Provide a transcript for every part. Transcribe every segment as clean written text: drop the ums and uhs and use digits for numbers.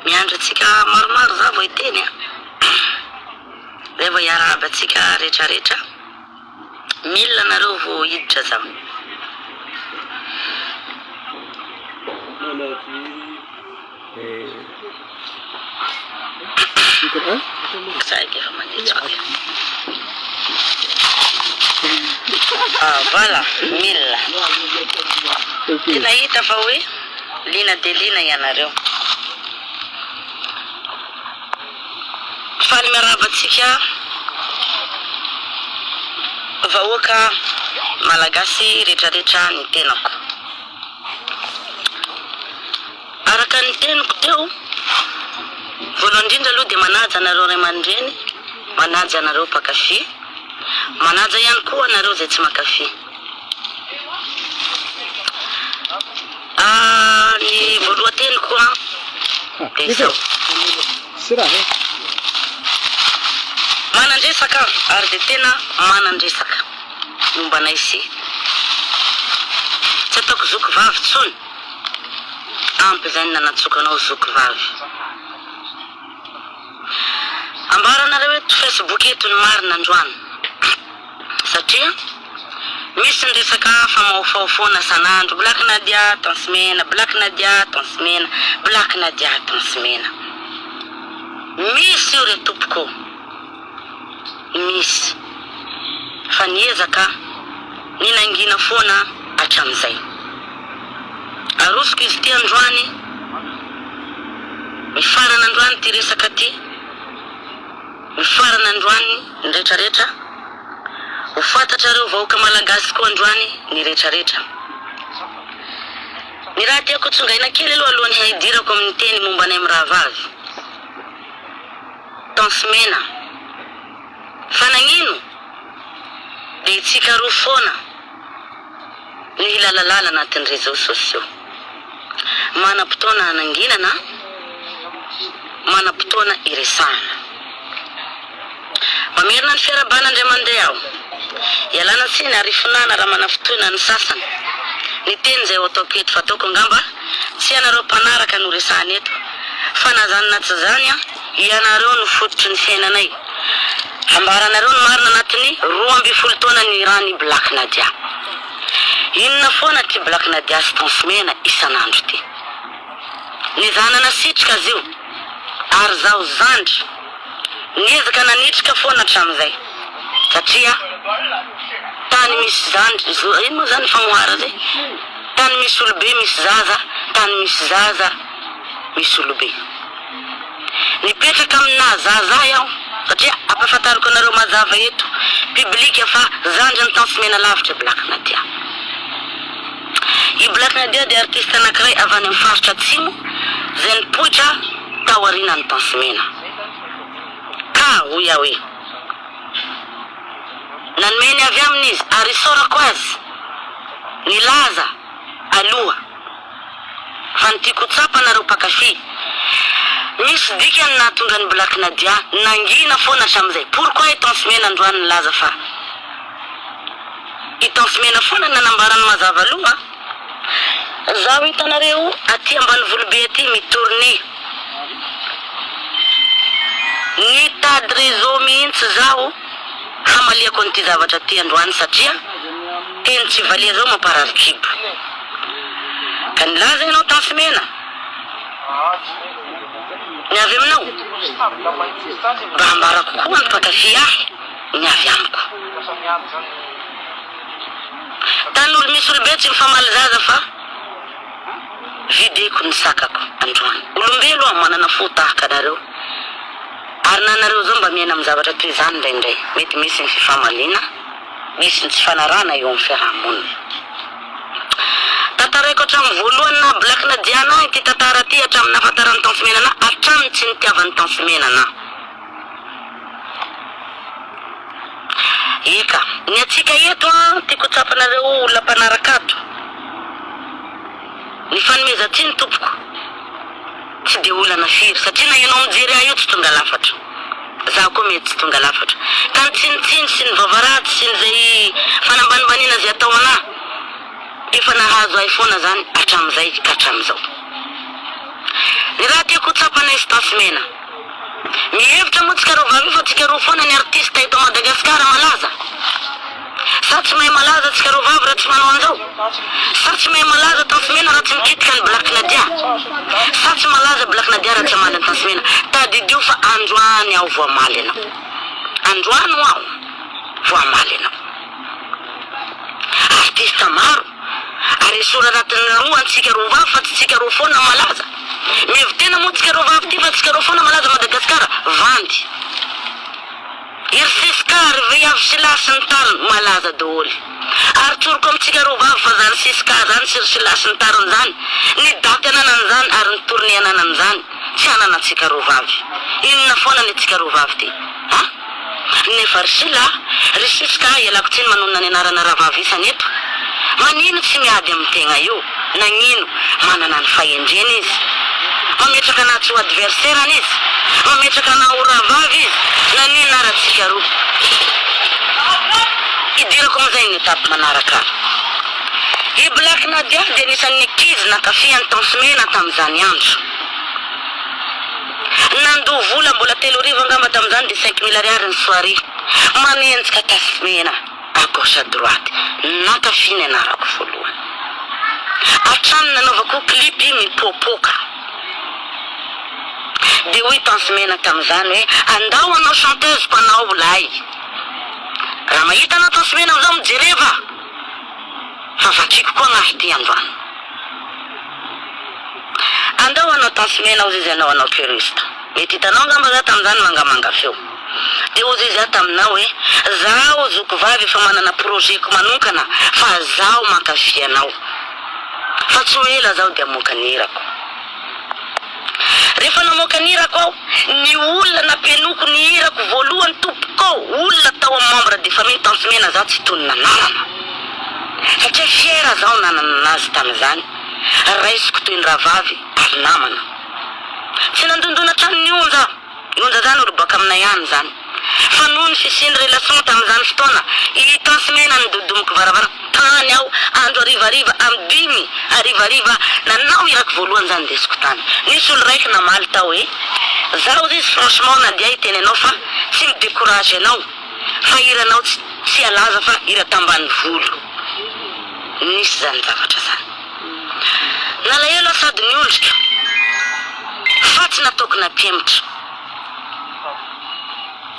miandratsika maromaro za vao iteny zay vao iarahaba atsika rehetrarehetra 1000 nareo vao hiditra zao voilà 1000 tena hita fa hoe lina de lina ianareo faly miarabatsika vahoaka malagasy rehetrarehetra ny tenako araka ny teniko teo voalohany indrindra aloha dia manaja anareo ray aman-dreny manaja anareo mpakafy manaja ihany koa anareo zay tsy makafy ny voalohan-teniko dia zao manandresaka ary dia tena manandresaka mombanay sy tsy ataoko zoky vavy tsony ampy zany nanatsokanao zoky vavy ambaranareo eto Facebook eto ny marina androany satria misy ny resaka famahofahofoana sanandro Black Nadia tansmena Black Nadia tansmena Black Nadia tansmena misy io re tompoko misy fa niezaka ninangina foana hatramizay arosoko izy ty androany mifarana androany ty resaka ty mifarana androany ny rehetrarehetra ho fantatrareo vahoaka malagasy koa androany ny rehetrarehetra ny raha tiako tsongaina kely aloha alohany haidirako amin'ny teny mombanay amin'ny raha vavy tansmena fanagnino dia itsika roa foana ny hilalalala anatin'ny réseaux sociaux manam-potoana hananginana manam-potoana iresahana mamerina ny fiarabana indray mandeha aho ialana tsiny arifinana raha manafotoana ny sasany ny teny zay ataoko eto fa ataoko angamba tsy ianareo mpanaraka no resahana eto fa nazanona tsy zany ianareo no fototry ny fiainanay ambaranareo ny marina anatiny 12 taona ny rany Black Nadia inona foana ty Black Nadia sy tansmena isanandro ty ny zanana sitrika azy io ary zaho zandry niezaka nanitrika foana hatramizay satria tany misy zandry ino moa zany fagnohara zay tany misy olobe misy zaza tany misy zaza misy olobe nipetraka amina zaza iaho satria ampafantariko anareo mazava eto publika fa zandry ny tansmena lavitra Black Nadia i Black Nadia dia artiste anankiray avy any amin'ny faritra atsimo zay nipoitra tao aorianany tansmena ka hoy aho hoe nanomeny avy aminy izy ary isorako azy nilaza aloha fa nitiako tsapa anareo mpakafy misy dikany nahatonga ny Black Nadia nangina foana hatramizay pourquoi i tansmena androany nilaza fa i tansmena foana nanambarany mazava aloha zaho hitanareo aty ambany volobe aty mitourné nitady réseau mihitsy zaho hamaliako nyty zavatra ty androany satria teny tsy valia zao mamparary kibo ka nilaza ianao tansmena ny avy aminao mba hambarako koa ny mpakafy ahy ny avy amiko tany olo misy olobe tsy mifamaly zaza fa videko ny sakako androany olombelo aho manana fo tahaka anareo ary nanareo zao mba miaina amin'ny zavatra toy izany indraindray mety misy ny fifamaliana misy ny tsy fanarana eo amin'ny fiarahamonina tantaraiko hatramin'ny voalohany na Black Nadia anahy ty tantara ty hatramin'ny nahafantarany tansmena anahy hatramin'ny tsy nitiavany tansmena anahy eka ny atsika eto tiako tsapanareo olona mpanaraka ato ny fanomeza ty ny tompoko tsy dia olana firy satria na ianao mijery ahy io tsy tonga lafatra zaho koa mety tsy tonga lafatra ka ny tsinitsiny sy ny vavaraty sy nyzay fanambanibanina zay atao anahy efa nahazo ahy foana zany hatramizay ka hatramizao ny raha tiako tsapana izy Tasmena. Mihevitra moa tsika roa vavy fa tsika roa foana ny artista eto Madagasikara malaza. Sa tsy mahay malaza tsika roa vavy raha tsy manao an'izao. Sa tsy mahay malaza Tasmena raha tsy mikitika ny Black Nadia. Sa tsy malaza Black Nadia raha tsy amaly Tasmena. Tadidio fa androany aho voamaly anao. Androany aho voamaly anao. Artista maro. Ary sora anatin'ny roa antsika roa vavy fa tsy tsika roa foana malaza. Mevitena moa tsika roa vavy ty fa tsika roa foana malaza Madagasikara vandy. Iry sisikary vehivavy sy lahy sy ny tariny malaza daholo. Ary tsoroko amintsika roa vavy fa zany sisikary zany sy sy lahy sy ny tariny zany. Ny daty ananan'izany ary ny tourné ananan'izany tsy ananantsika roa vavy. Inona foana ny tsika roa vavy ty? Ha? Nefa ry sila, ry sisika ialako tsiny manonona ny anarana ravavisana eto. Manino tsy miady amin'ny tegna io? Nagnino manana ny fahendrena izy? Mametraka anaty ho adversaire izy? Mametraka na ho ravavy izy? Nanino aratsika roa? Idirako amin'izay ny etape manaraka. I Black Nadia dia anisan'ny ankizy nakafiany Tasmena tamin'izany andro. Nandoha vola mbola 3 arivo angamba tamin'izany dia 5 000 ariary ny soirée. Manenjika Tasmena à gauche à droite. Nakafiny anarako voalohany. Hatrany nanaovako clip mipopoka. Dia hoy Tasmena tamin'izany hoe andao anao chanteuse mpanao lay. Raha mahita anao Tasmena amin'izao mijereva. Fa vakiako koa anahy ty androany. Andao anao Tasmena ozy izy anao choriste. Mety hitanao ngamba za tamin'izany mangamanga feo. Dia ozy izy taminao hoe zaho zoko vavy efa manana projetko manokana fa zaho mankafy anao. Fa tsy ho ela zaho dia hamoaka ny hirako. Rehefa namoaka ny hirako aho, ny olona nampianoko ny hirako voalohany tompoko olona tao amin'ny membre de famille Tasmena zaho tsy tony nanarana. Satria fiera zaho nanana anazy tamin'izany. Raisiko toy ny ravavy ary namana. Tsy nandondona trano ny onja. Ny onja zany olo baka aminay ihany zany. Fa noho ny fisian'ny relation tamin'izany fotoana, i Tasmena nidodomiko varavara tany aho andro arivariva amin'ny 5 arivariva nanao hirako voalohany zany desiko tany. Nisy olo raiky namaly tao hoe zaho izy franchement Nadia iteny anao fa tsy midécourage anao. Fa hiranao tsy alaza fa hira tambany volo. Nisy zany zavatra zany. Nalahelo sady niondrika. Fa tsy nataoko nampiematra.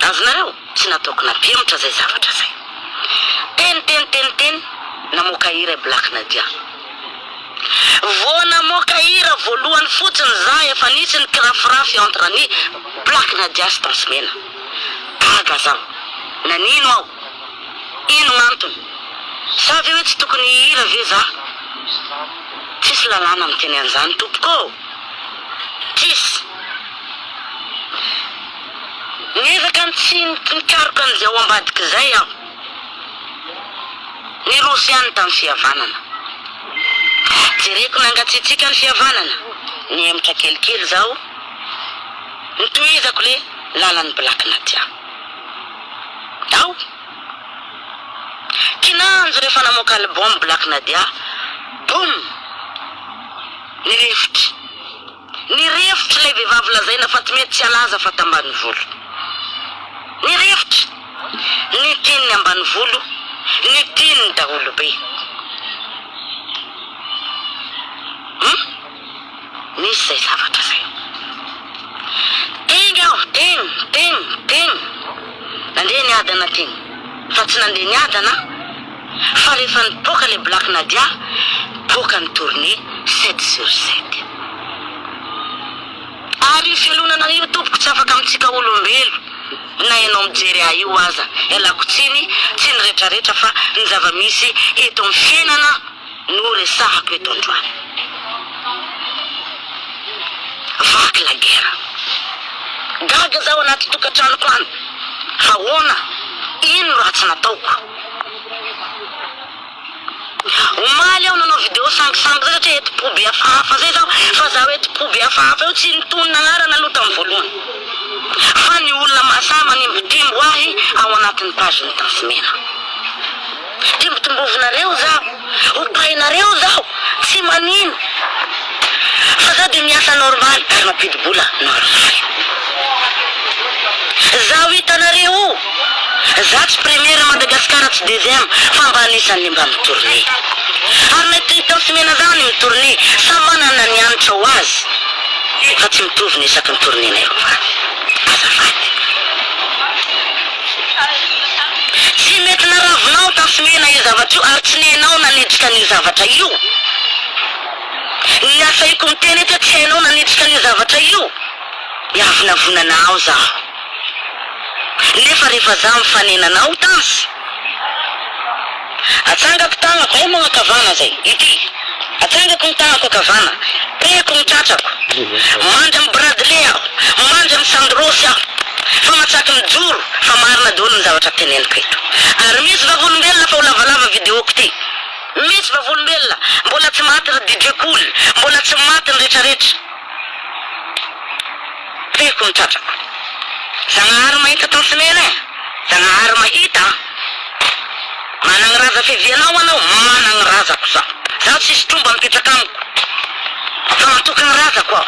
Azonareo tsy nataoko nampiematra zay zavatra zay. Teny namoaka hira Black Nadia. Vao namoaka hira voalohany fotsiny za efa nisy ny kirafirafy entre ny Black Nadia sy Tasmena. Gaga zaho. Nanino aho? Ino gn'antony? Savy hoe tsy tokony hira ve za? Tsisy lalàna miteny an'izany tompoko. Tsisy. Niezaka tsy nikaroko an'izay ao ambadiky zay aho. Nirosy ihany tamin'ny fihavanana. Jereko nangatsitsika ny fihavanana. Niematra kelikely zaho. Nitohizako le lalan'ny Black Nadia. Ao. Kinanjo rehefa namoaka album Black Nadia. Boum. Nirefitra. Nirefitra ilay vehivavy lazaina fa tsy mety tsy alaza fa tambany volo. Nirefitra. Nitiny ny ambany volo. Nitiny ny daholo be. Misy zay zavatra zay. Teny aho, teny. Nandeha niadana teny. Fa tsy nandeha niadana. Fa rehefa nipoka le Black Nadia, poka ny tournée 7/7. Ary fialonana io tompoko tsy afaka amintsika olombelo. Na ianao mijery ahy io aza. Ialako tsiny, tsy ny rehetrarehetra fa ny zava-misy eto amin'ny fiainana no resahako eto androany. Vaky la guerre. Gaga zaho anaty tokantranoko any. Fa hoana, ino raha tsy nataoko? Omaly aho nanao video sangisangy zay satria eto poby hafahafa zay zaho. Fa zaho eto poby hafahafa io tsy nitony nagnarana aloha tamin'ny voalohany. Fa ny olona masama nimbotimbo ahy ao anatin'ny page-ny Tasmena. Timbotimbovinareo zaho, opainareo zaho, tsy manino. fa za de miasa normal ary mampidi-bola normal. Zaho hitanareo za tsy première Madagasikara tsy deuxième fa mba anisan'ny mba mitourné ary mety hitao semena zany mitourné samy manana ny anitra ho azy fa tsy mitovy ny isaky ny tournénay rovany azafady tsy mety naravinao tasemena io zavatra io ary tsy nenao nanidrika an'io zavatra io ny asa iko miteny eto tsy hainao nanidrika an'io zavatra io miavinavonanao zaho nefa rehefa za mifanenanao tansy atsangako tagnako ay magnakavana zay ity atsangako ny tagnako akavana peko mitratrako mandra amy bradley aho mandra amy sandrosy aho fa matsaky mijoro fa marina daholo ny zavatra teneniko eto ary misy vavolombelona fa ho lavalava videoko ty misy vavolombelona mbola tsy maty ry DJ Cool mbola tsy maty ny rehetrarehetra peko mitratrako Zanahary mahita tansemena Zanahary mahita managny raza fivianao anao managny razako zaho tsisy tromba mipetraka amiko fa matokany razako aho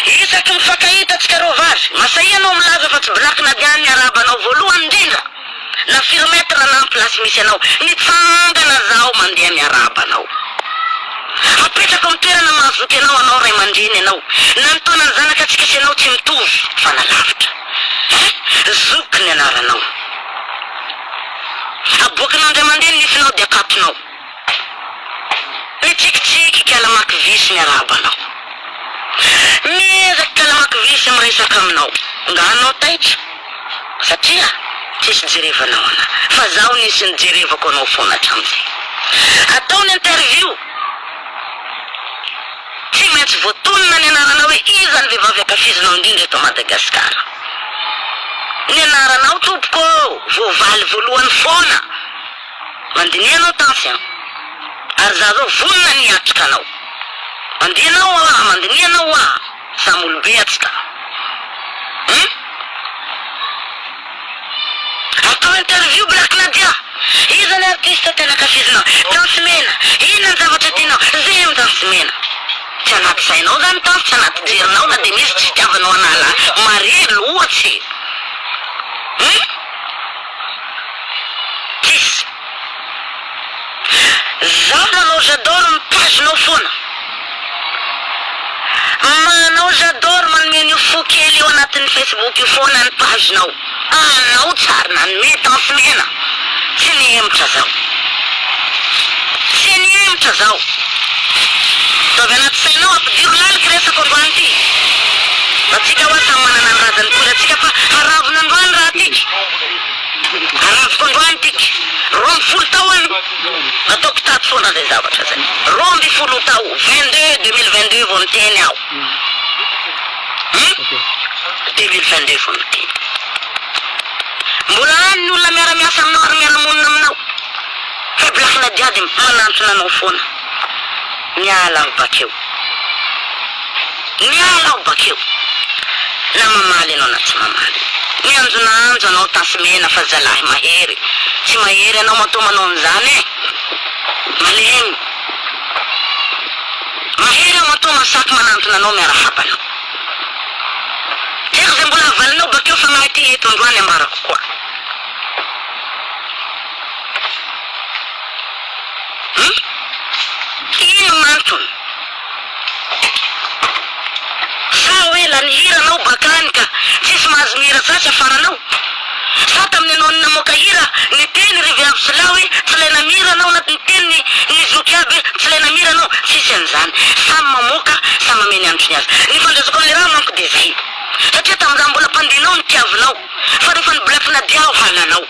isaky mifankahita tsika rovary masay anao milaza fa tsy blaky nadiany arabanao voalohany indrindra na firmetra na place misy anao mitsangana zaho mandeha miarabanao apetrako amy toerana mahazoky anao anao ray mandriny anao nantona ny zanaka atsika sy anao tsy mitovy fa nalavitra zoky ny anaranao aboakin'Andriamanitra nifinao dia akatonao mitsikitsiky kalamaky visy miarabanao miezaky kalamaky visy miresaka aminao nga anao taitra satria tsisy jerevanao ana fa zaho nisy nijerevako anao foana hatramizay ataony interview tsy maintsy voatonona ny anaranao hoe iza ny vehivavy ankafizinao indrindra eto Madagasikara ny anaranao tompoko voavaly voalohany foana mandinianao tansy ary za zao vonona niatrika anao mandinianao samy olobe atsika atao interview Black Nadia iza ny artiste tena ankafizinao tansemena ina ny zavatra tianao zay amy tansemena tsy anaty sainao zany tansy tsy anaty jerinao na de misy tsy tiavanao anala mare loatsy tsisy zaho manao j'adore ny pagenao foana manao j'adore manome an'io fo kely io anatin'ny Facebook io foana ny pagenao anao tsary nanome tansemena tsy nihemitra zaho Dove anaty sainao ampidiro laliky resako androany ty atsika hoa samy manana ny razany kola atsika fa haravina androany raha tiky haraviko androany tiky 20 tao any ataoko tato foana zay zavatra zay 20 tao 2022 vo miteny aho 2022 vo miteny mbola any ny olona miara-miasa aminao ary miara-monina aminao fa Black Nadia dia manantona anao foana miala aho bakeo na mamaly anao na tsy mamaly mianjonaanjo anao tansemena fa zalahy mahery tsy mahery anao matomanao an'izany malemy mahery aho matoma saky manantona anao miara-habanao tseko zay mbola avalinao bakeo fa nahy ty eto androany ambarako koa ino mantony sa hoe la nihiranao bakany ka tsisy mahazo mihira sasy afaranao sa tamin'ny anao namoaka hira ny teny rivy avy sy la hoe tsy laina mihira anao anaty ny teny ny zoky aby tsy laina mihira anao tsisy an'izany samy mamoaka samy mameny andro ny azy ny fandraisako amin'le raha manko dia zay satria tamin'izany mbola mpandehanao ny tiavinao fa rehefa ny Black Nadia ho halanao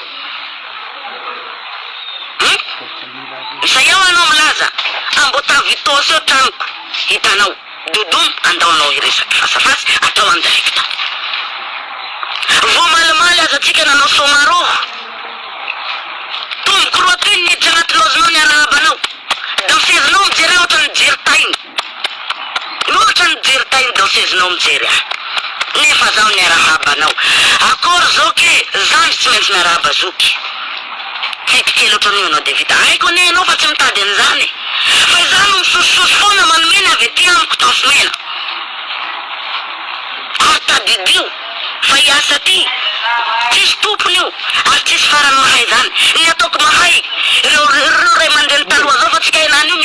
sayaho anao milaza ambota vitosy eo tranoko hitanao dodom andaonao iresaky fasafasy atao andirekta vo malimaly aza atsika nanao somaroho tomboko roa toy niditra anaty lozinao ny arabanao dansezinao mijery aho ohatra ny jery tainy ohatra ny jery tainy dansezinao mijery aho nefa zaho ny arahabanao akory zao ke zandry tsy maintsy miarahaba zoky fitikely ohatran'io anao David aiko ne anao fa tsy mitady an'izany fa izany misosososy foana manomeny avy ety tsy mena tadidio fa iasa ty tsisy tompony io ary tsisy farany mahay zany ny ataoko mahay ireo ray aman-dreny taloha zao fa tsika henany io